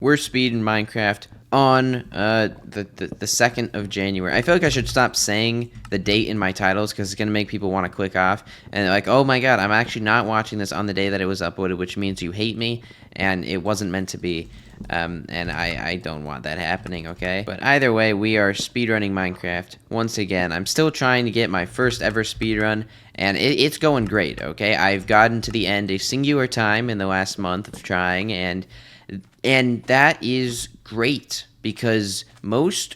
We're speeding Minecraft on the 2nd of January. I feel like I should stop saying the date in my titles because it's going to make people want to click off. And they're like, oh my god, I'm actually not watching this on the day that it was uploaded, which means you hate me, and it wasn't meant to be. And I don't want that happening, okay? But either way, we are speedrunning Minecraft. Once again, I'm still trying to get my first ever speedrun, and it's going great, okay? I've gotten to the end a singular time in the last month of trying, and that is great because most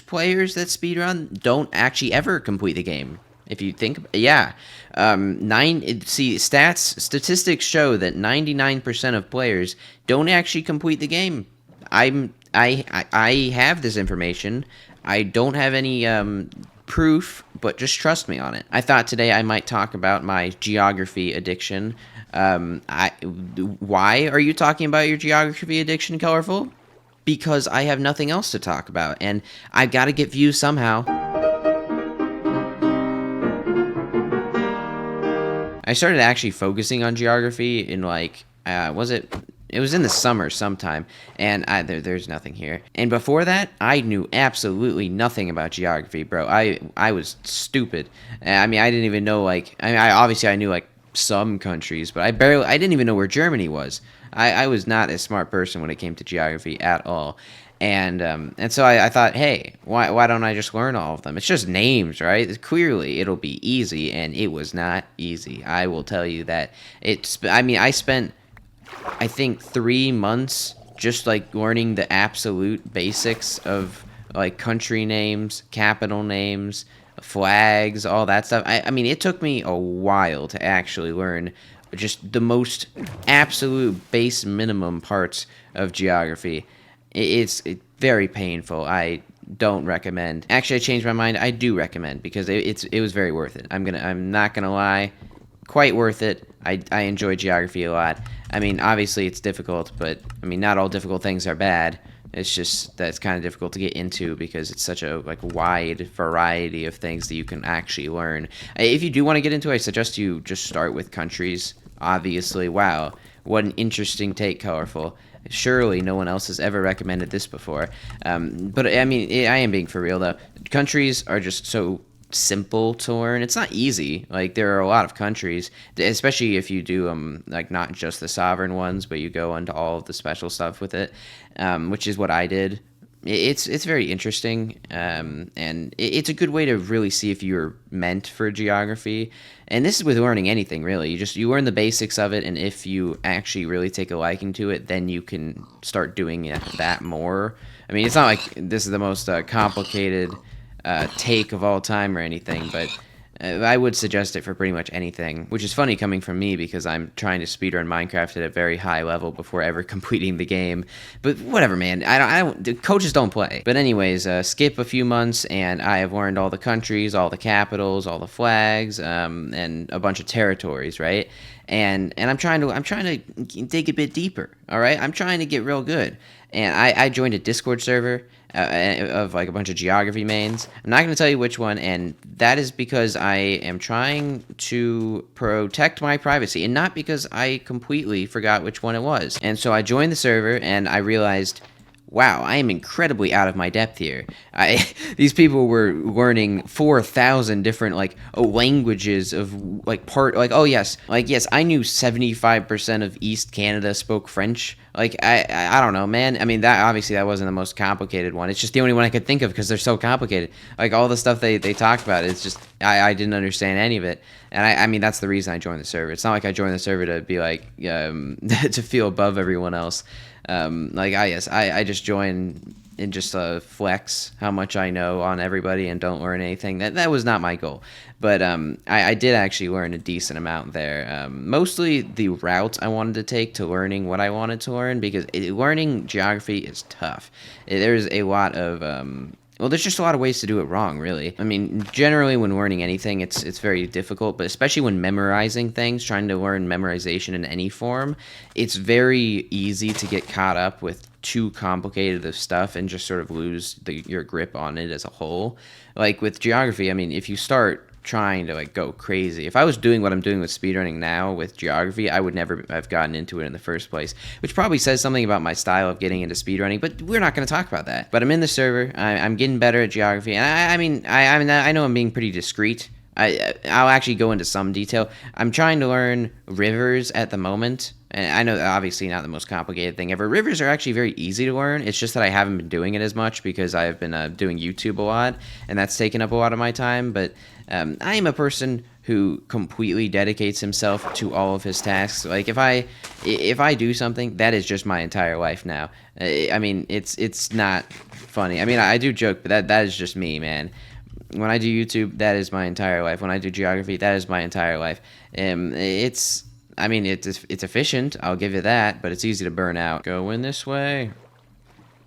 players that speedrun don't actually ever complete the game. If you think, yeah, statistics show that 99% of players don't actually complete the game. I have this information. I don't have any proof, but just trust me on it. I thought today I might talk about my geography addiction. Why are you talking about your geography addiction, Colerful? Because I have nothing else to talk about, and I've got to get views somehow. I started actually focusing on geography in like, it was in the summer sometime, and there's nothing here. And before that, I knew absolutely nothing about geography, bro. I was stupid. I mean, I didn't even know, like, I knew, like, some countries, but I didn't even know where Germany was. I was not a smart person when it came to geography at all. And so I thought, hey, why don't I just learn all of them? It's just names, right? Clearly, it'll be easy, and it was not easy. I will tell you that. I spent, I think, 3 months just, like, learning the absolute basics of, like, country names, capital names, flags, all that stuff. I mean, it took me a while to actually learn just the most absolute base minimum parts of geography. It's very painful. I don't recommend. Actually, I changed my mind. I do recommend because it was very worth it. I'm not gonna lie, quite worth it. I enjoy geography a lot. I mean, obviously it's difficult, but I mean, not all difficult things are bad. It's just that it's kind of difficult to get into because it's such a wide variety of things that you can actually learn. If you do want to get into it, I suggest you just start with countries. Obviously, wow, what an interesting take, Colerful. Surely no one else has ever recommended this before. But I mean, I am being for real though. Countries are just so simple to learn. It's not easy. Like, there are a lot of countries, especially if you do like not just the sovereign ones, but you go into all of the special stuff with it, which is what I did. It's very interesting, and it's a good way to really see if you're meant for geography. And this is with learning anything, really. You learn the basics of it, and if you actually really take a liking to it, then you can start doing that more. I mean, it's not like this is the most complicated take of all time or anything, but I would suggest it for pretty much anything, which is funny coming from me because I'm trying to speedrun Minecraft at a very high level before ever completing the game. But whatever, man. I don't. The coaches don't play. But anyways, skip a few months, and I have learned all the countries, all the capitals, all the flags, and a bunch of territories, right? And I'm trying to dig a bit deeper. All right, I'm trying to get real good. And I joined a Discord server of like a bunch of geography mains. I'm not going to tell you which one, and that is because I am trying to protect my privacy, and not because I completely forgot which one it was. And so I joined the server, and I realized, wow, I am incredibly out of my depth here. These people were learning 4,000 different languages of yes, I knew 75% of East Canada spoke French. I don't know, man. I mean, that wasn't the most complicated one. It's just the only one I could think of because they're so complicated. Like, all the stuff they talked about, it's just I didn't understand any of it. And I mean, that's the reason I joined the server. It's not like I joined the server to be to feel above everyone else. I just join and just flex how much I know on everybody and don't learn anything. That was not my goal. But I did actually learn a decent amount there. Mostly the route I wanted to take to learning what I wanted to learn, because learning geography is tough. There's a lot of there's just a lot of ways to do it wrong, really. I mean, generally when learning anything, it's very difficult, but especially when memorizing things, trying to learn memorization in any form, it's very easy to get caught up with too complicated of stuff and just sort of lose your grip on it as a whole. Like with geography, I mean, if you start trying to like go crazy. If I was doing what I'm doing with speedrunning now with geography, I would never have gotten into it in the first place, which probably says something about my style of getting into speedrunning, but we're not going to talk about that. But I'm in the server, I'm getting better at geography, and I know I'm being pretty discreet. I'll actually go into some detail. I'm trying to learn rivers at the moment. And I know obviously not the most complicated thing ever. Rivers are actually very easy to learn. It's just that I haven't been doing it as much because I've been doing YouTube a lot, and that's taken up a lot of my time. But I am a person who completely dedicates himself to all of his tasks. Like if I do something, that is just my entire life now. I mean, it's not funny. I mean, I do joke, but that is just me, man. When I do YouTube, that is my entire life. When I do geography, that is my entire life. It's efficient, I'll give you that, but it's easy to burn out. Going this way.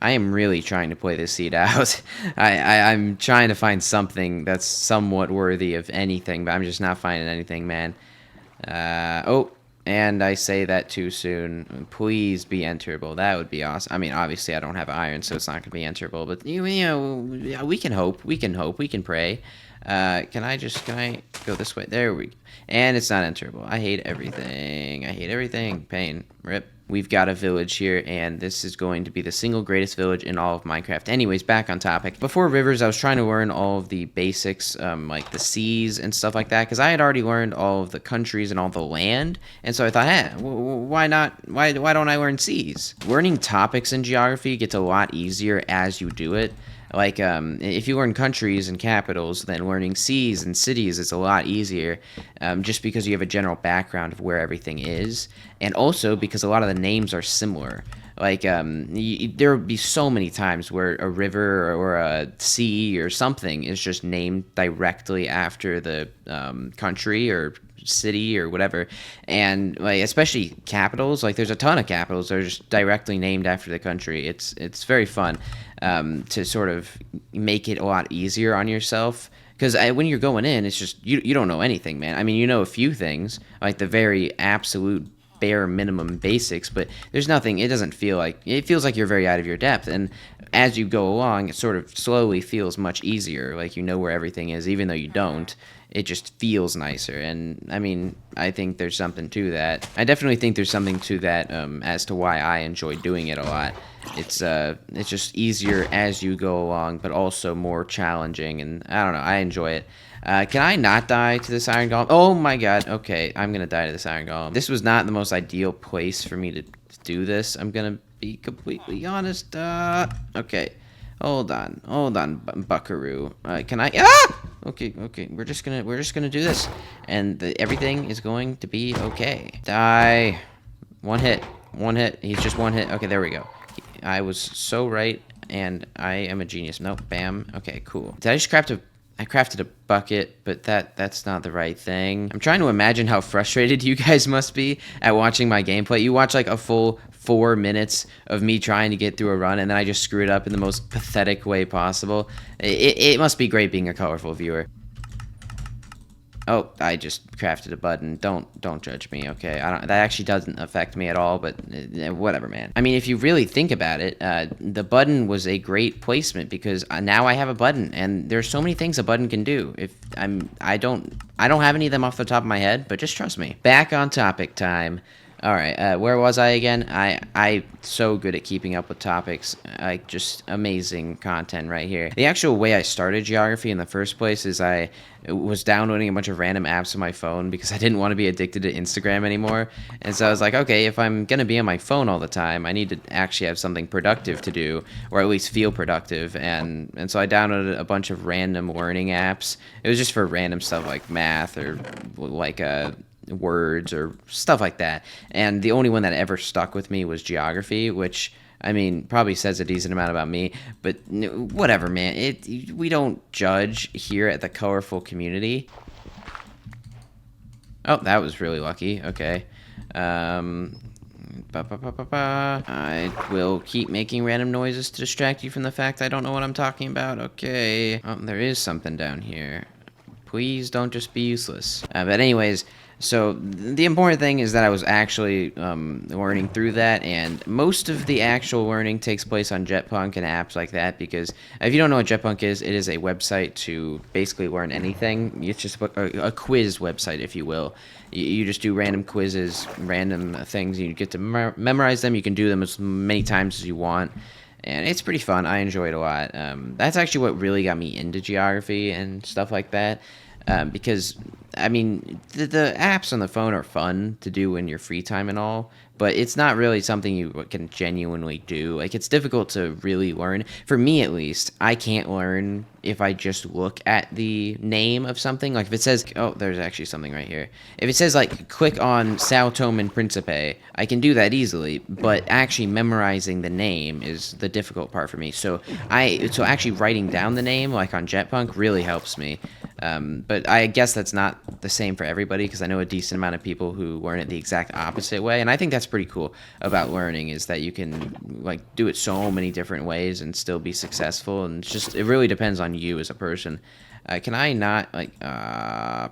I am really trying to play this seed out. I'm trying to find something that's somewhat worthy of anything, but I'm just not finding anything, man. And I say that too soon. Please be enterable. That would be awesome. I mean, obviously I don't have iron, so it's not going to be enterable, but you know, we can hope. We can hope. We can pray. Can I go this way? There we go. And it's not enterable. I hate everything. I hate everything. Pain. Rip. We've got a village here, and this is going to be the single greatest village in all of Minecraft. Anyways, back on topic. Before rivers, I was trying to learn all of the basics, like the seas and stuff like that, because I had already learned all of the countries and all the land, and so I thought, hey, why not? Why don't I learn seas? Learning topics in geography gets a lot easier as you do it. Like, if you learn countries and capitals, then learning seas and cities is a lot easier, just because you have a general background of where everything is, and also because a lot of the names are similar. Like, there would be so many times where a river or a sea or something is just named directly after the country or city or whatever, and like especially capitals, like there's a ton of capitals that are just directly named after the country. It's very fun to sort of make it a lot easier on yourself, because when you're going in, it's just you don't know anything, man. I mean, you know a few things, like the very absolute bare minimum basics, but there's nothing. It doesn't feel like, it feels like you're very out of your depth, and as you go along, it sort of slowly feels much easier, like you know where everything is, even though you don't. It just feels nicer, and I mean, I think there's something to that. I definitely think there's something to that, as to why I enjoy doing it a lot. It's just easier as you go along, but also more challenging, and I don't know, I enjoy it. Can I not die to this iron golem? Oh my god, okay, I'm gonna die to this iron golem. This was not the most ideal place for me to do this, I'm gonna be completely honest. Okay. Hold on, buckaroo. Can I? Ah! Okay. We're just gonna do this, and everything is going to be okay. Die. One hit. He's just one hit. Okay, there we go. I was so right, and I am a genius. Nope. Bam. Okay, cool. Did I just I crafted a bucket, but that's not the right thing. I'm trying to imagine how frustrated you guys must be at watching my gameplay. You watch like a full 4 minutes of me trying to get through a run, and then I just screw it up in the most pathetic way possible. It must be great being a colorful viewer. Oh, I just crafted a button. Don't judge me, okay? That actually doesn't affect me at all, but whatever, man. I mean, if you really think about it, the button was a great placement, because now I have a button, and there's so many things a button can do. I don't have any of them off the top of my head, but just trust me. Back on topic time. All right, where was I again? I so good at keeping up with topics. Like, just amazing content right here. The actual way I started geography in the first place is I was downloading a bunch of random apps on my phone because I didn't want to be addicted to Instagram anymore. And so I was like, okay, if I'm going to be on my phone all the time, I need to actually have something productive to do, or at least feel productive. And so I downloaded a bunch of random learning apps. It was just for random stuff like math or like words or stuff like that, and the only one that ever stuck with me was geography, which, I mean, probably says a decent amount about me, but whatever, man. We don't judge here at the Colerful community. Oh, that was really lucky. Okay. I will keep making random noises to distract you from the fact I don't know what I'm talking about. Okay. Oh, there is something down here. Please don't just be useless. But anyways, So the important thing is that I was actually learning through that, and most of the actual learning takes place on Jetpunk and apps like that. Because if you don't know what Jetpunk is, it is a website to basically learn anything. It's just a quiz website, if you will. You just do random quizzes, random things. You get to memorize them. You can do them as many times as you want. And it's pretty fun. I enjoy it a lot. That's actually what really got me into geography and stuff like that. Because I mean, the apps on the phone are fun to do in your free time and all, but it's not really something you can genuinely do. Like, it's difficult to really learn. For me, at least, I can't learn if I just look at the name of something. Like, if it says, oh, there's actually something right here. If it says, like, click on Sao Tome and Principe, I can do that easily, but actually memorizing the name is the difficult part for me. So actually writing down the name, like on Jetpunk, really helps me. But I guess that's not the same for everybody, because I know a decent amount of people who learn it the exact opposite way, and I think that's pretty cool about learning, is that you can like do it so many different ways and still be successful, and it really depends on you as a person. Can I not, like,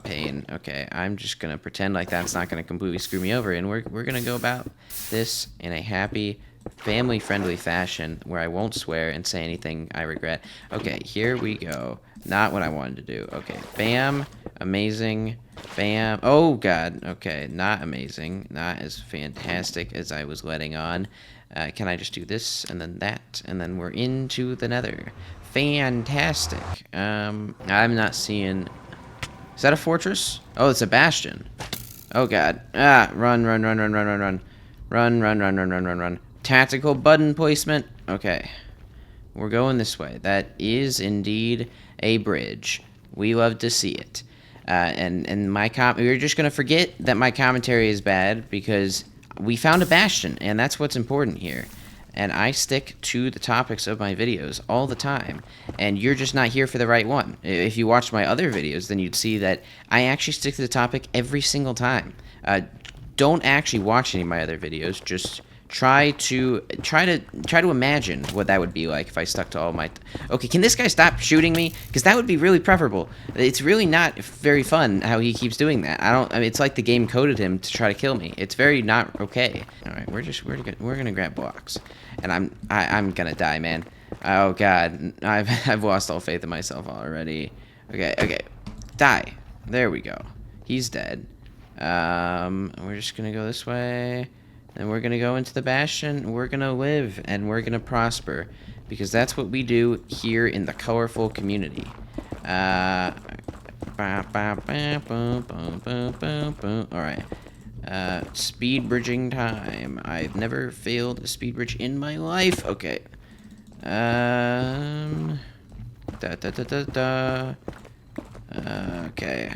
pain? Okay, I'm just gonna pretend like that's not gonna completely screw me over, and we're gonna go about this in a happy, family-friendly fashion where I won't swear and say anything I regret. Okay, here we go. Not what I wanted to do. Okay, bam, amazing, bam. Oh, God, okay, not amazing, not as fantastic as I was letting on. Can I just do this, and then that, and then we're into the nether. Fantastic. I'm not seeing... Is that a fortress? Oh, it's a bastion. Oh, God. Ah, run, run, run, run, run, run, run. Run, run, run, run, run, run, run. Tactical button placement. Okay. We're going this way. That is indeed a bridge. We love to see it. And we're just going to forget that my commentary is bad, because we found a bastion, and that's what's important here. And I stick to the topics of my videos all the time, and you're just not here for the right one. If you watched my other videos, then you'd see that I actually stick to the topic every single time. Don't actually watch any of my other videos. Just try to imagine what that would be like if I stuck to all my... Okay, can this guy stop shooting me? Because that would be really preferable. It's really not very fun how he keeps doing that. I mean, it's like the game coded him to try to kill me. It's very not okay. All right, we're gonna grab blocks, and I'm gonna die, man. Oh, God, I've lost all faith in myself already. Okay, die. There we go. He's dead. We're just gonna go this way. And we're going to go into the bastion, we're going to live, and we're going to prosper. Because that's what we do here in the Colerful community. Alright. Speed bridging time. I've never failed a speed bridge in my life. Okay. Okay.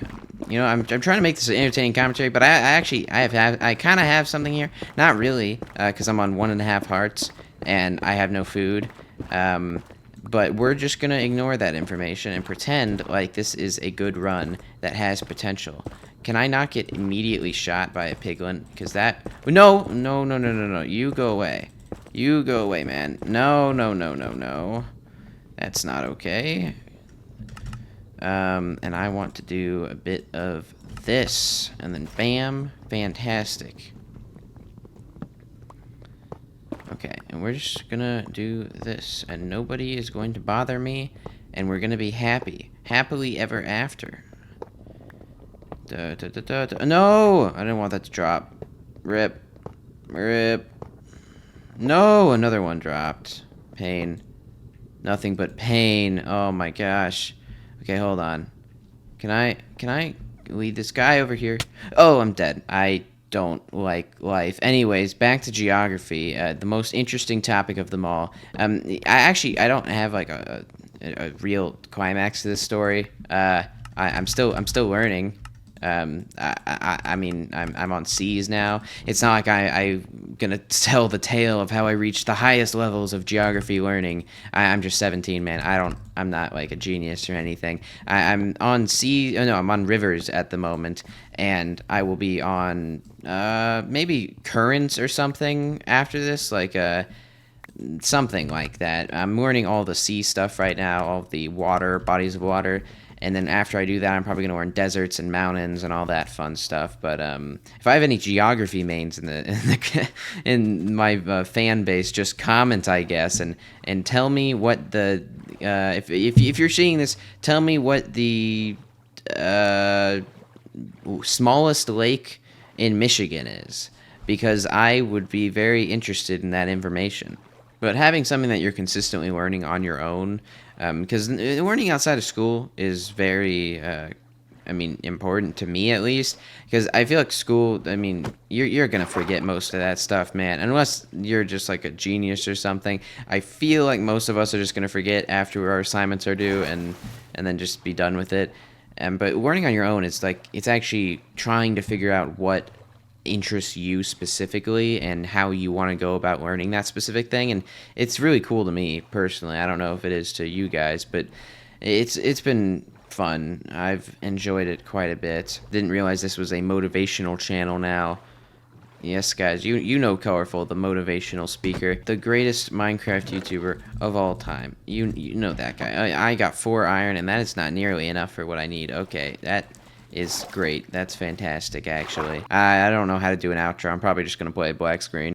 You know, I'm trying to make this an entertaining commentary, but I kind of have something here. Not really, because I'm on 1.5 hearts, and I have no food. But we're just going to ignore that information and pretend like this is a good run that has potential. Can I not get immediately shot by a piglin? Because that... No. You go away. You go away, man. No. That's not okay. And I want to do a bit of this, and then bam, fantastic. Okay, and we're just gonna do this, and nobody is going to bother me, and we're gonna be happily ever after. No, I didn't want that to drop. Rip. No, another one dropped. Pain. Nothing but pain. Oh my gosh. Okay, hold on. Can I lead this guy over here? Oh, I'm dead. I don't like life. Anyways, back to geography. The most interesting topic of them all. I don't have like a real climax to this story. I'm still learning. I mean, I'm on C's now. It's not like I'm gonna tell the tale of how I reached the highest levels of geography learning. I'm just 17, man. I'm not like a genius or anything. I'm on I'm on rivers at the moment, and I will be on maybe currents or something after this, like something like that. I'm learning all the sea stuff right now, all the water, bodies of water. and then after I do that, I'm probably gonna learn deserts and mountains and all that fun stuff. But if I have any geography mains in my fan base, just comment, I guess, and tell me what the if you're seeing this, tell me what the smallest lake in Michigan is, because I would be very interested in that information. But having something that you're consistently learning on your own, because learning outside of school is very, important to me at least. Because I feel like school, you're gonna forget most of that stuff, man. Unless you're just like a genius or something. I feel like most of us are just gonna forget after our assignments are due, and then just be done with it. But learning on your own, it's actually trying to figure out what interests you specifically and how you want to go about learning that specific thing, and it's really cool to me personally. I don't know if it is to you guys, but it's been fun. I've enjoyed it quite a bit. Didn't realize this was a motivational channel now. Yes, guys, you know Colerful, the motivational speaker, the greatest Minecraft YouTuber of all time. You know that guy. I got 4 iron, and that is not nearly enough for what I need. Okay, that is great. That's fantastic, actually. I don't know how to do an outro. I'm probably just gonna play a black screen.